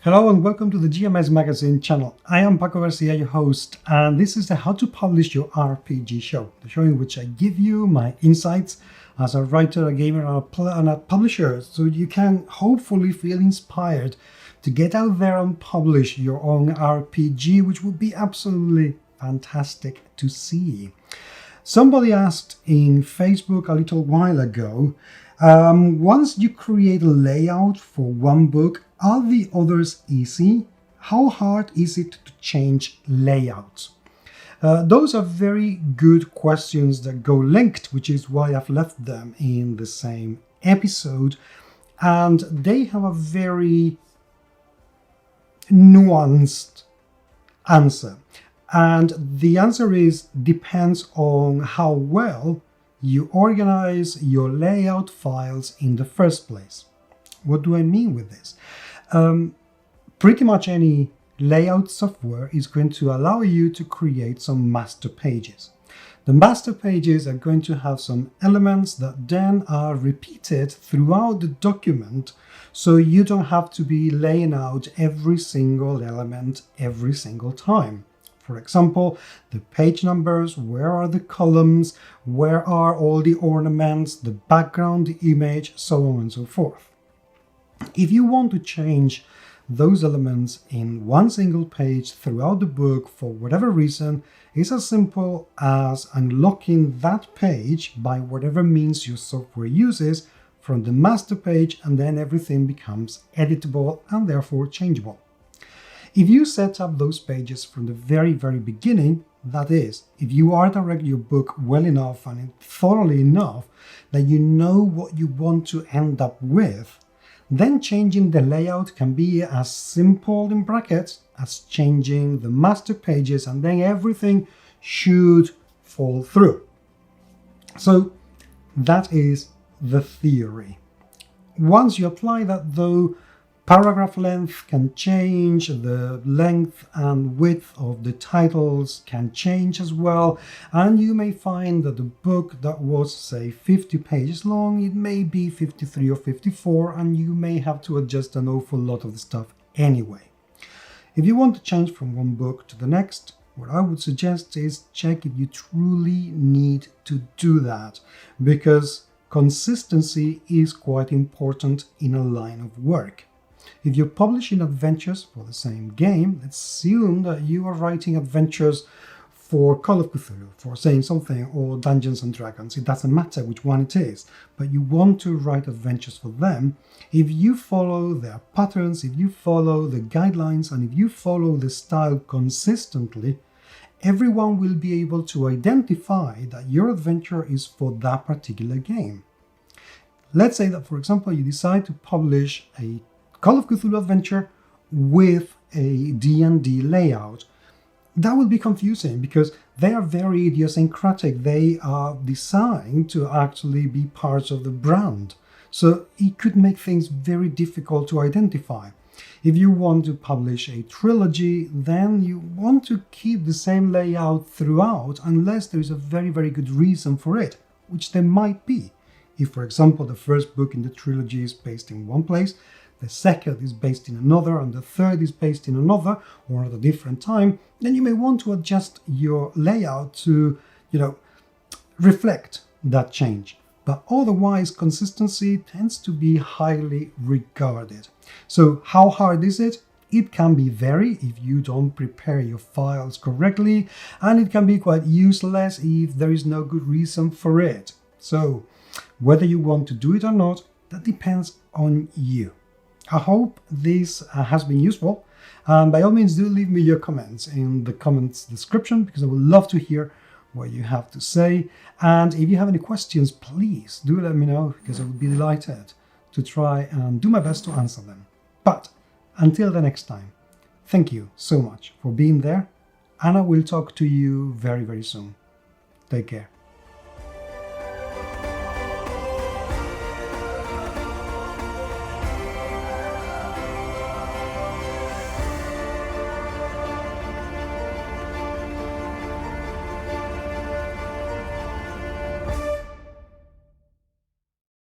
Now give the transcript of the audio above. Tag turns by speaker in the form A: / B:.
A: Hello and welcome to the GMS Magazine channel. I am Paco Garcia, your host, and this is the How to Publish Your RPG show, the show in which I give you my insights as a writer, a gamer, and a publisher, so you can hopefully feel inspired to get out there and publish your own RPG, which would be absolutely fantastic to see. Somebody asked in Facebook a little while ago, once you create a layout for one book, are the others easy? How hard is it to change layouts? Those are very good questions that go linked, which is why I've left them in the same episode. And they have a very nuanced answer. And the answer is depends on how well you organize your layout files in the first place. What do I mean with this? Pretty much any layout software is going to allow you to create some master pages. The master pages are going to have some elements that then are repeated throughout the document, so you don't have to be laying out every single element every single time. For example, the page numbers, where are the columns, where are all the ornaments, the background, the image, so on and so forth. If you want to change those elements in one single page throughout the book for whatever reason, it's as simple as unlocking that page by whatever means your software uses from the master page, and then everything becomes editable and therefore changeable. If you set up those pages from the very beginning, that is, if you artdirect your book well enough and thoroughly enough that you know what you want to end up with, then changing the layout can be as simple in brackets as changing the master pages, and then everything should fall through. So that is the theory. Once you apply that though, paragraph length can change, the length and width of the titles can change as well, and you may find that the book that was, say, 50 pages long, it may be 53 or 54, and you may have to adjust an awful lot of the stuff anyway. If you want to change from one book to the next, what I would suggest is check if you truly need to do that, because consistency is quite important in a line of work. If you're publishing adventures for the same game, let's assume that you are writing adventures for Call of Cthulhu, for saying something, or Dungeons and Dragons. It doesn't matter which one it is, but you want to write adventures for them. If you follow their patterns, if you follow the guidelines, and if you follow the style consistently, everyone will be able to identify that your adventure is for that particular game. Let's say that, for example, you decide to publish a Call of Cthulhu adventure with a D&D layout. That will be confusing because they are very idiosyncratic. They are designed to actually be parts of the brand. So it could make things very difficult to identify. If you want to publish a trilogy, then you want to keep the same layout throughout unless there is a very good reason for it, which there might be. If, for example, the first book in the trilogy is based in one place, the second is based in another, and the third is based in another or at a different time, then you may want to adjust your layout to, reflect that change. But otherwise, consistency tends to be highly regarded. So how hard is it? It can be very if you don't prepare your files correctly, and it can be quite useless if there is no good reason for it. So whether you want to do it or not, that depends on you. I hope this has been useful. By all means, do leave me your comments in the comments description, because I would love to hear what you have to say. And if you have any questions, please do let me know, because I would be delighted to try and do my best to answer them. But until the next time, thank you so much for being there, and I will talk to you very soon. Take care.